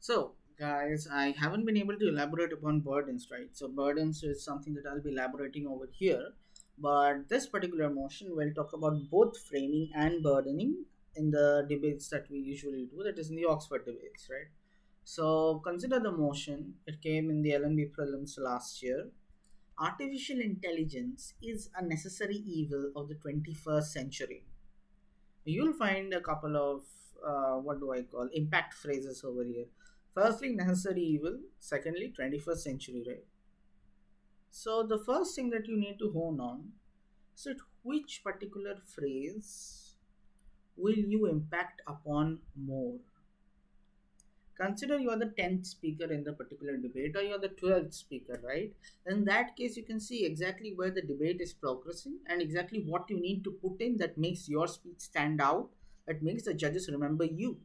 So, guys, I haven't been able to elaborate upon burdens, right? So, burdens is something that I'll be elaborating over here. But this particular motion will talk about both framing and burdening in the debates that we usually do, that is in the Oxford debates, right? So, consider the motion. It came in the LMB prelims last year. Artificial intelligence is a necessary evil of the 21st century. You'll find a couple of what do I call impact phrases over here. Firstly, necessary evil. Secondly, 21st century, right? So the first thing that you need to hone on is that which particular phrase will you impact upon more. Consider you are the 10th speaker in the particular debate, or you're the 12th speaker, right? In that case, you can see exactly where the debate is progressing and exactly what you need to put in that makes your speech stand out, that makes the judges remember you.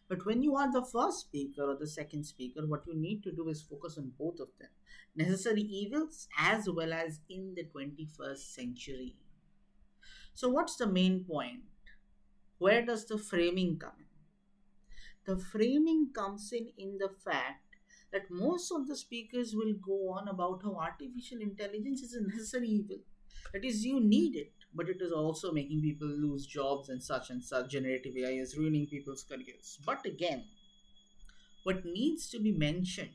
But when you are the first speaker or the second speaker, what you need to do is focus on both of them, necessary evils as well as in the 21st century. So, what's the main point? Where does the framing come in? The framing comes in the fact that most of the speakers will go on about how artificial intelligence is a necessary evil. That is, you need it, but it is also making people lose jobs and such and such. Generative AI is ruining people's careers. But again, what needs to be mentioned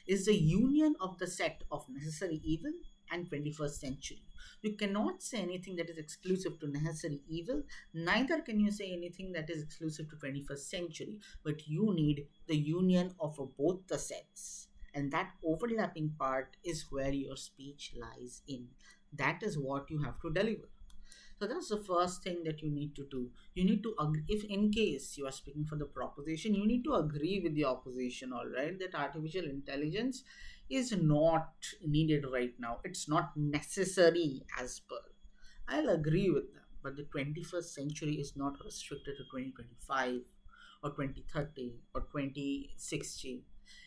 is the union of the set of necessary evil and 21st century. You cannot say anything that is exclusive to necessary evil, neither can you say anything that is exclusive to 21st century, but you need the union of both the sets. And that overlapping part is where your speech lies in. That is what you have to deliver. So that's the first thing that you need to do. You need to agree, if in case you are speaking for the proposition, you need to agree with the opposition, all right, that artificial intelligence is not needed right now. It's not necessary as per. I'll agree with them, but the 21st century is not restricted to 2025 or 2030 or 2060.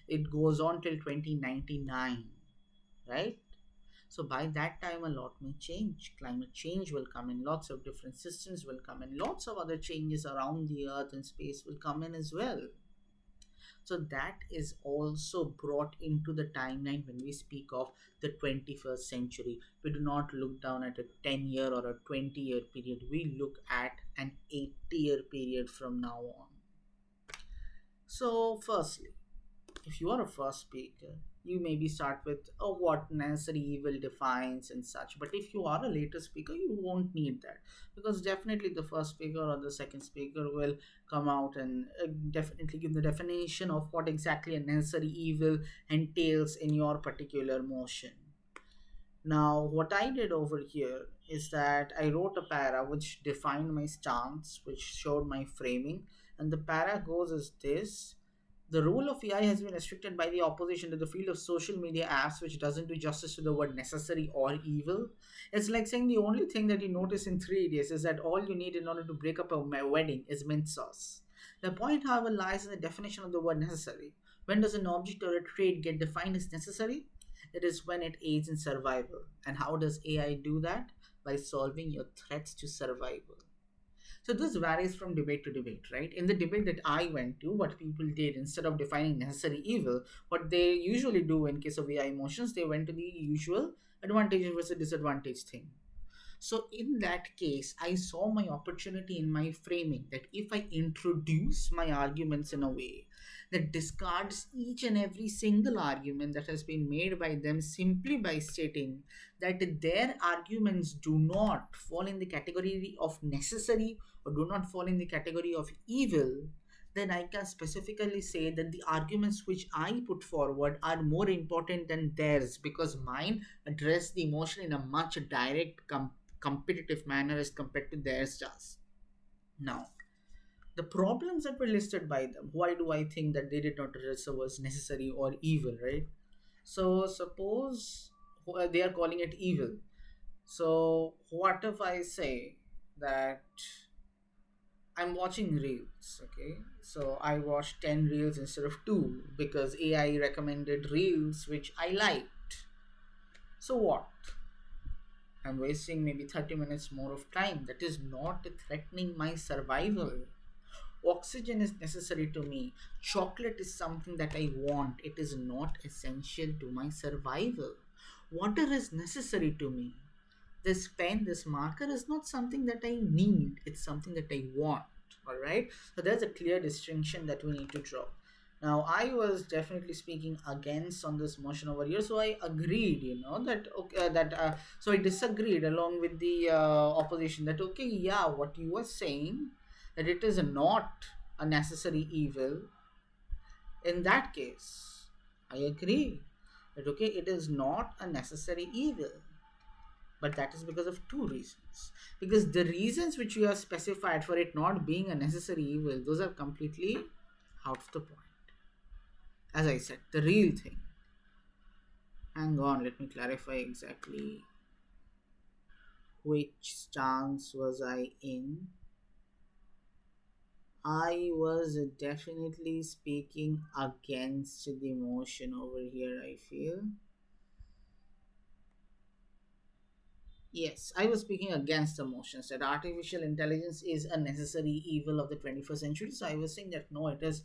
It goes on till 2099, right? So by that time, a lot may change. Climate change will come in, lots of different systems will come in, lots of other changes around the earth and space will come in as well. So that is also brought into the timeline when we speak of the 21st century. We do not look down at a 10-year or a 20-year period. We look at an 80-year period from now on. So, firstly, if you are a first speaker, you maybe start with what necessary evil defines and such. But if you are a later speaker, you won't need that, because definitely the first speaker or the second speaker will come out and definitely give the definition of what exactly a necessary evil entails in your particular motion. Now, what I did over here is that I wrote a para which defined my stance, which showed my framing, and the para goes as this: the role of AI has been restricted by the opposition to the field of social media apps, which doesn't do justice to the word necessary or evil. It's like saying the only thing that you notice in 3 days is that all you need in order to break up a wedding is mint sauce. The point, however, lies in the definition of the word necessary. When does an object or a trait get defined as necessary? It is when it aids in survival. And how does AI do that? By solving your threats to survival. So this varies from debate to debate, right? In the debate that I went to, what people did instead of defining necessary evil, what they usually do in case of AI motions, they went to the usual advantage versus disadvantage thing. So in that case, I saw my opportunity in my framing that if I introduce my arguments in a way that discards each and every single argument that has been made by them simply by stating that their arguments do not fall in the category of necessary or do not fall in the category of evil, then I can specifically say that the arguments which I put forward are more important than theirs, because mine address the emotion in a much direct, competitive manner as compared to theirs does. Now, the problems that were listed by them, why do I think that they did not address the words necessary or evil, right? So, suppose they are calling it evil. So, what if I say that I'm watching reels, okay? So, I watched 10 reels instead of 2 because AI recommended reels which I liked. So, what? I'm wasting maybe 30 minutes more of time. That is not threatening my survival. Oxygen is necessary to me. Chocolate is something that I want. It is not essential to my survival. Water is necessary to me. This pen, this marker is not something that I need, it's something that I want. All right, so there's a clear distinction that we need to draw. Now, I was definitely speaking against on this motion over here, so I agreed, that okay, so I disagreed along with the opposition that okay, yeah, what you were saying, that it is not a necessary evil. In that case, I agree that okay, it is not a necessary evil, but that is because of two reasons. Because the reasons which you have specified for it not being a necessary evil, those are completely out of the point. As I said, the real thing. Hang on, let me clarify exactly which stance was I in. I was definitely speaking against the motion over here, I feel. Yes, I was speaking against the motions that artificial intelligence is a necessary evil of the 21st century. So I was saying that no, it is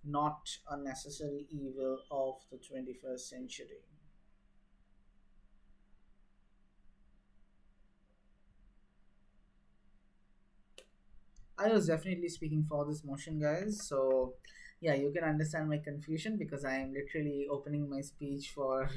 not a necessary evil of the 21st century. I was definitely speaking for this motion, guys. So, yeah, you can understand my confusion because I am literally opening my speech for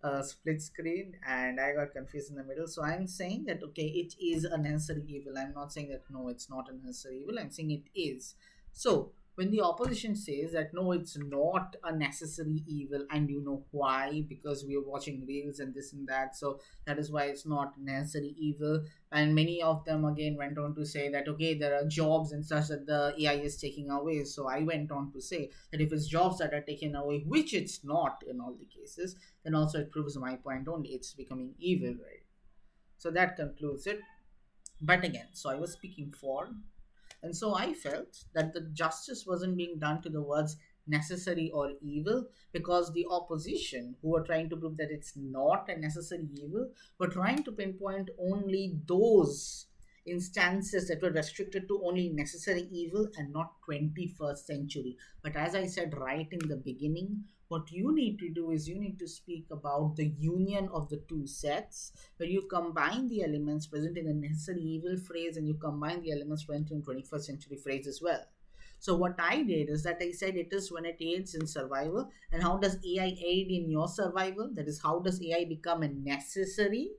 a split screen and I got confused in the middle. So, I'm saying that, okay, it is a necessary evil. I'm not saying that, no, it's not a necessary evil. I'm saying it is. So, when the opposition says that, no, it's not a necessary evil, and you know why? Because we are watching reels and this and that. So, that is why it's not necessary evil. And many of them again went on to say that okay, there are jobs and such that the AI is taking away. So I went on to say that if it's jobs that are taken away, which it's not in all the cases, then also it proves my point only, it's becoming evil, right? So that concludes it. But again, so I was speaking for, and so I felt that the justice wasn't being done to the words necessary or evil, because the opposition, who were trying to prove that it's not a necessary evil, were trying to pinpoint only those instances that were restricted to only necessary evil and not 21st century. But as I said right in the beginning, what you need to do is you need to speak about the union of the two sets, where you combine the elements present in the necessary evil phrase and you combine the elements present in 21st century phrase as well. So what I did is that I said it is when it aids in survival. And how does AI aid in your survival? That is, how does AI become a necessary?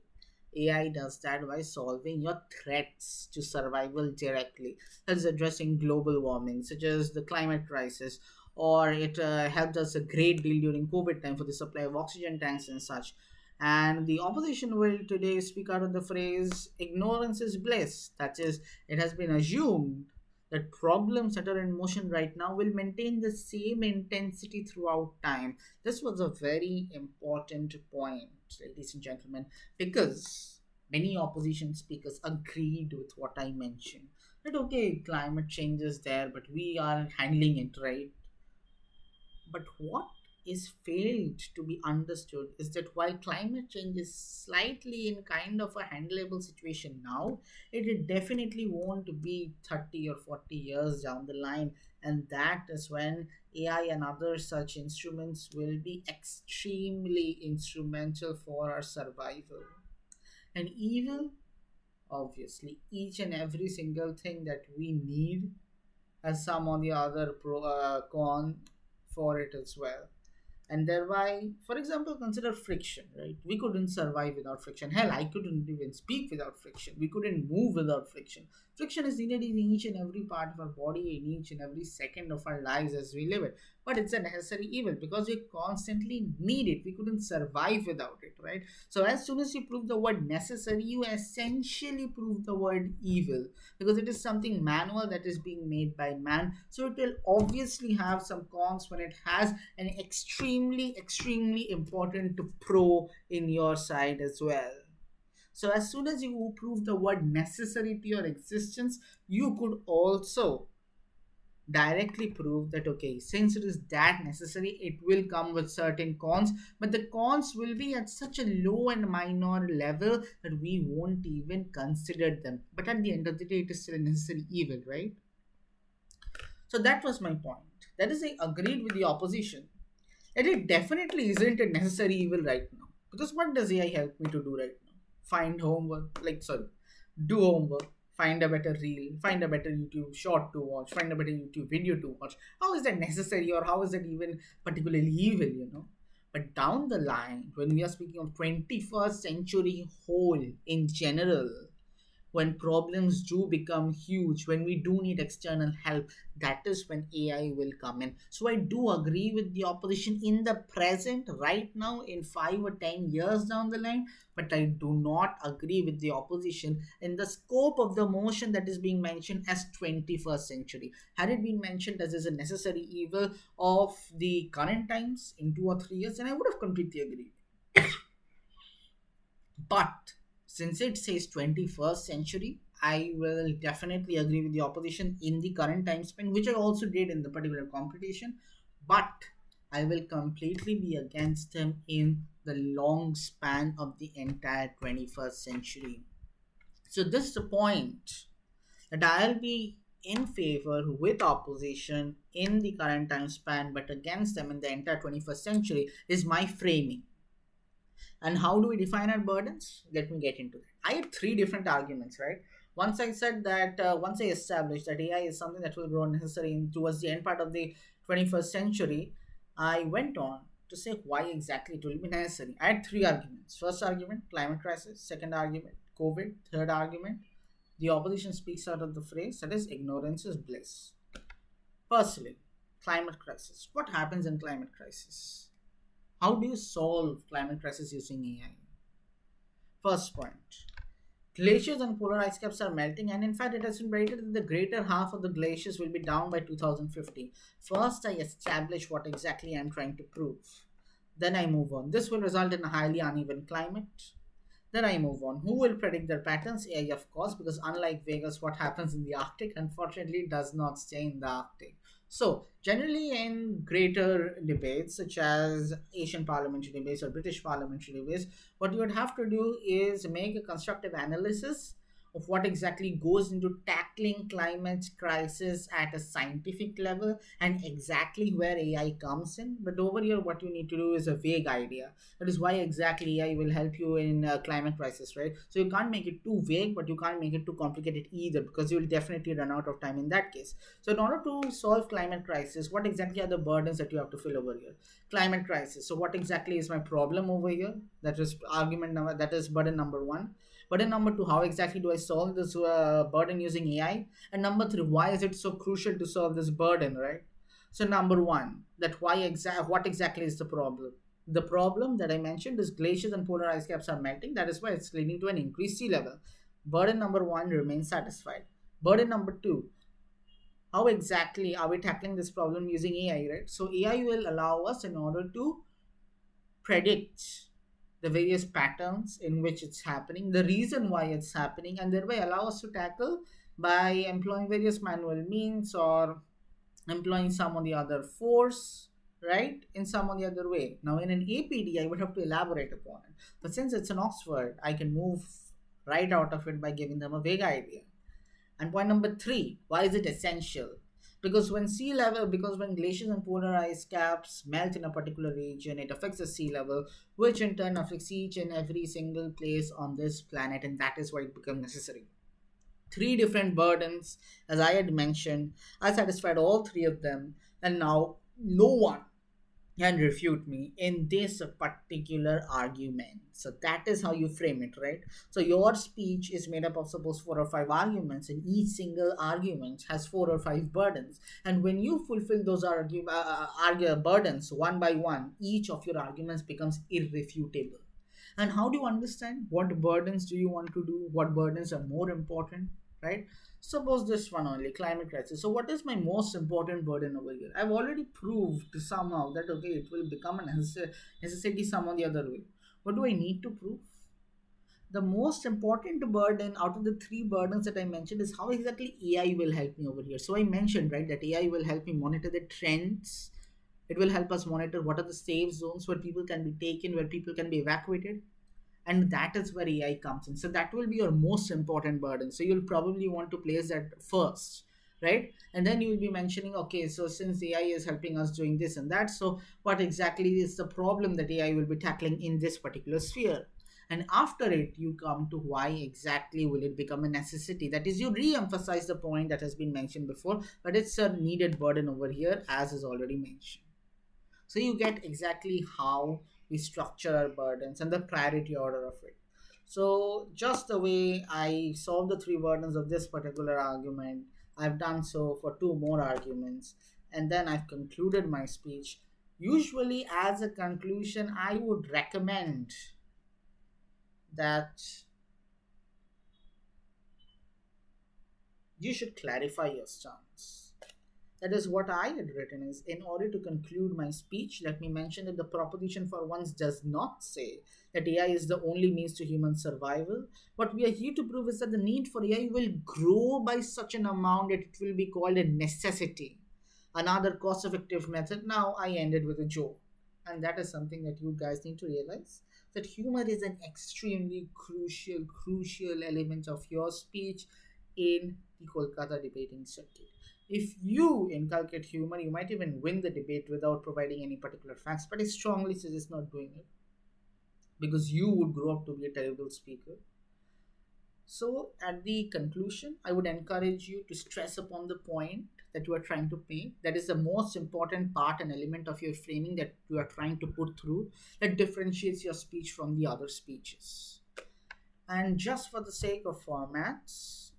AI does that by solving your threats to survival directly. That is addressing global warming, such as the climate crisis, or it helped us a great deal during COVID time for the supply of oxygen tanks and such. And the opposition will today speak out of the phrase ignorance is bliss. That is, it has been assumed that problems that are in motion right now will maintain the same intensity throughout time. This was a very important point, ladies and gentlemen, because many opposition speakers agreed with what I mentioned. That okay, climate change is there, but we are handling it, right? But what is failed to be understood is that while climate change is slightly in kind of a handleable situation now, it definitely won't be 30 or 40 years down the line. And that is when AI and other such instruments will be extremely instrumental for our survival. And evil, obviously, each and every single thing that we need has some or the other con for it as well. And thereby, for example, consider friction, right? We couldn't survive without friction. Hell, I couldn't even speak without friction. We couldn't move without friction. Friction is needed in each and every part of our body, in each and every second of our lives as we live it. But it's a necessary evil because we constantly need it. We couldn't survive without it, right? So as soon as you prove the word necessary, you essentially prove the word evil, because it is something manual that is being made by man. So it will obviously have some cons when it has an extremely important pro in your side as well. So as soon as you prove the word necessary to your existence, you could also directly prove that okay, since it is that necessary, it will come with certain cons, but the cons will be at such a low and minor level that we won't even consider them. But at the end of the day, it is still a necessary evil, right? So that was my point. That is, I agreed with the opposition. And it definitely isn't a necessary evil right now. Because what does AI help me to do right now? Find homework, do homework, find a better reel, find a better YouTube short to watch, find a better YouTube video to watch. How is that necessary, or how is that even particularly evil? But down the line, when we are speaking of 21st century whole in general, when problems do become huge, when we do need external help, that is when AI will come in. So I do agree with the opposition in the present, right now, in 5 or 10 years down the line, but I do not agree with the opposition in the scope of the motion that is being mentioned as 21st century. Had it been mentioned as is a necessary evil of the current times in 2 or 3 years, then I would have completely agreed. But since it says 21st century, I will definitely agree with the opposition in the current time span, which I also did in the particular competition. But I will completely be against them in the long span of the entire 21st century. So, this is the point that I'll be in favor with opposition in the current time span, but against them in the entire 21st century is my framing. And how do we define our burdens? Let me get into that. I had three different arguments, right? Once I said that, once I established that AI is something that will grow necessary towards the end part of the 21st century, I went on to say why exactly it will be necessary. I had three arguments. First argument, climate crisis. Second argument, COVID. Third argument, the opposition speaks out of the phrase that is ignorance is bliss. Firstly, climate crisis. What happens in climate crisis? How do you solve climate crisis using AI? First point. Glaciers and polar ice caps are melting, and in fact, it has been predicted that the greater half of the glaciers will be down by 2050. First, I establish what exactly I'm trying to prove. Then I move on. This will result in a highly uneven climate. Then I move on. Who will predict their patterns? AI, of course, because unlike Vegas, what happens in the Arctic unfortunately does not stay in the Arctic. So, generally, in greater debates such as Asian parliamentary debates or British parliamentary debates, what you would have to do is make a constructive analysis of what exactly goes into tackling climate crisis at a scientific level and exactly where AI comes in. But over here, what you need to do is a vague idea. That is why exactly AI will help you in climate crisis, right? So you can't make it too vague, but you can't make it too complicated either, because you will definitely run out of time in that case. So in order to solve climate crisis, what exactly are the burdens that you have to fill over here? Climate crisis. So what exactly is my problem over here? That is argument number. That is burden number one. Burden number two, how exactly do I solve this burden using AI? And number three, why is it so crucial to solve this burden, right? So number one, that what exactly is the problem? The problem that I mentioned is glaciers and polar ice caps are melting. That is why it's leading to an increased sea level. Burden number one remains satisfied. Burden number two, how exactly are we tackling this problem using AI, right? So AI will allow us in order to predict the various patterns in which it's happening, the reason why it's happening, and thereby allow us to tackle by employing various manual means or employing some or the other force, right, in some or the other way. Now, in an APD, I would have to elaborate upon it. But since it's an Oxford, I can move right out of it by giving them a vague idea. And point number three, why is it essential? Because when glaciers and polar ice caps melt in a particular region, it affects the sea level, which in turn affects each and every single place on this planet, and that is why it becomes necessary. Three different burdens, as I had mentioned. I satisfied all three of them, and now no one can refute me in this particular argument. So that is how you frame it, right? So your speech is made up of suppose 4 or 5 arguments, and each single argument has 4 or 5 burdens. And when you fulfill those burdens one by one, each of your arguments becomes irrefutable. And how do you understand what burdens do you want to do? What burdens are more important, right? Suppose this one only, climate crisis. So, what is my most important burden over here? I've already proved somehow that okay, it will become a necessity some or the other way. What do I need to prove? The most important burden out of the three burdens that I mentioned is how exactly AI will help me over here. So, I mentioned right that AI will help me monitor the trends. It will help us monitor what are the safe zones where people can be taken, where people can be evacuated, and that is where AI comes in. So that will be your most important burden. So you'll probably want to place that first. right? And then you will be mentioning, okay, so since AI is helping us doing this and that, so what exactly is the problem that AI will be tackling in this particular sphere? And after it, you come to why exactly will it become a necessity. That is, you re-emphasize the point that has been mentioned before, but it's a needed burden over here, as is already mentioned. So you get exactly how we structure our burdens and the priority order of it. So just the way I solve the three burdens of this particular argument, I've done so for two more arguments, and then I've concluded my speech. Usually, as a conclusion, I would recommend that you should clarify your stance. That is what I had written is, in order to conclude my speech, let me mention that the proposition for once does not say that AI is the only means to human survival. What we are here to prove is that the need for AI will grow by such an amount that it will be called a necessity. Another cost effective method. Now I ended with a joke. And that is something that you guys need to realize, that humor is an extremely crucial element of your speech in the Kolkata debating circuit. If you inculcate humor, you might even win the debate without providing any particular facts, but I strongly suggest not doing it, because you would grow up to be a terrible speaker. So, at the conclusion, I would encourage you to stress upon the point that you are trying to paint. That is the most important part and element of your framing that you are trying to put through, that differentiates your speech from the other speeches. And just for the sake of formats,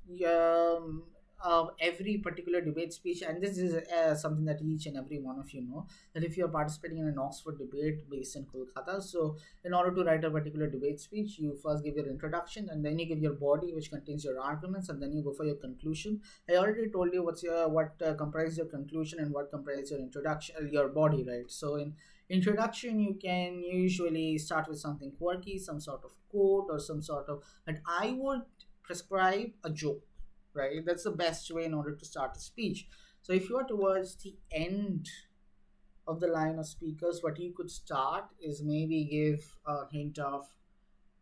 every particular debate speech, and this is something that each and every one of you know, that if you're participating in an Oxford debate based in Kolkata, so in order to write a particular debate speech, you first give your introduction, and then you give your body, which contains your arguments, and then you go for your conclusion. I already told you what comprises your conclusion and what comprises your introduction, your body, right? So in introduction, you can usually start with something quirky, some sort of quote or some sort of, and I would prescribe a joke, right? That's the best way in order to start a speech. So if you are towards the end of the line of speakers, what you could start is maybe give a hint of,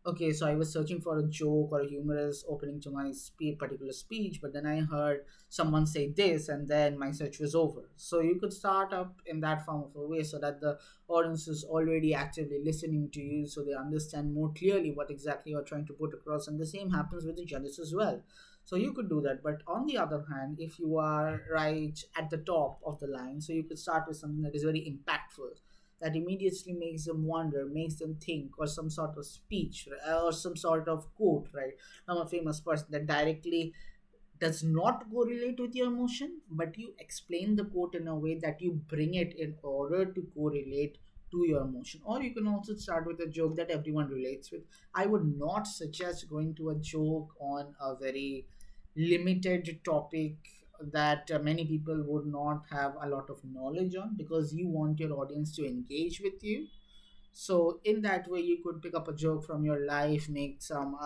okay, so I was searching for a joke or a humorous opening to my particular speech, but then I heard someone say this, and then my search was over. So you could start up in that form of a way, so that the audience is already actively listening to you, so they understand more clearly what exactly you're trying to put across. And the same happens with the judges as well. So you could do that. But on the other hand, if you are right at the top of the line, so you could start with something that is very impactful, that immediately makes them wonder, makes them think, or some sort of speech, or some sort of quote, right, from a famous person that directly does not correlate with your emotion, but you explain the quote in a way that you bring it in order to correlate to your emotion. Or you can also start with a joke that everyone relates with. I would not suggest going to a joke on a very limited topic that many people would not have a lot of knowledge on, because you want your audience to engage with you. So in that way, you could pick up a joke from your life, make some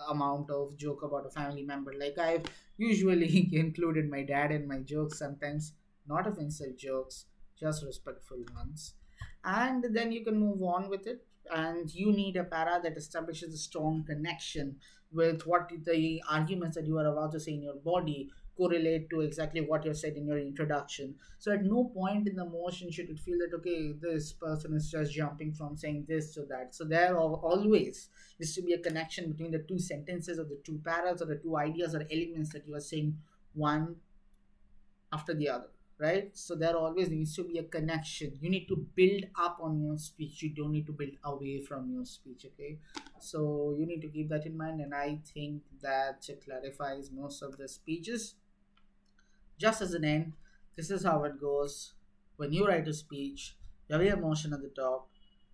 amount of joke about a family member. Like I've usually included my dad in my jokes sometimes, not offensive jokes, just respectful ones. And then you can move on with it. And you need a para that establishes a strong connection with what the arguments that you are about to say in your body correlate to exactly what you said in your introduction. So at no point in the motion should it feel that, okay, this person is just jumping from saying this to that. So there always needs to be a connection between the two sentences or the two paras or the two ideas or elements that you are saying, one after the other, right? So there always needs to be a connection. You need to build up on your speech, you don't need to build away from your speech, okay? So you need to keep that in mind, and I think that clarifies most of the speeches. Just as an end, this is how it goes. When you write a speech, you have your emotion at the top,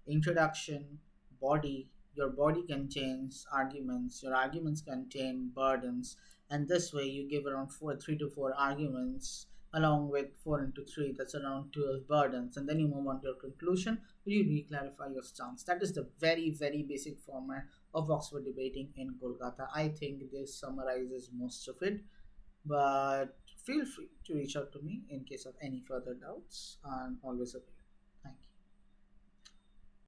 introduction, body. Your body contains arguments, your arguments contain burdens, and this way you give around 3 to 4 arguments along with 4 into 3, that's around 12 burdens, and then you move on to your conclusion where you re-clarify your stance. That is the very basic format of Oxford debating in Kolkata. I think this summarizes most of it, but feel free to reach out to me in case of any further doubts. I'm always available.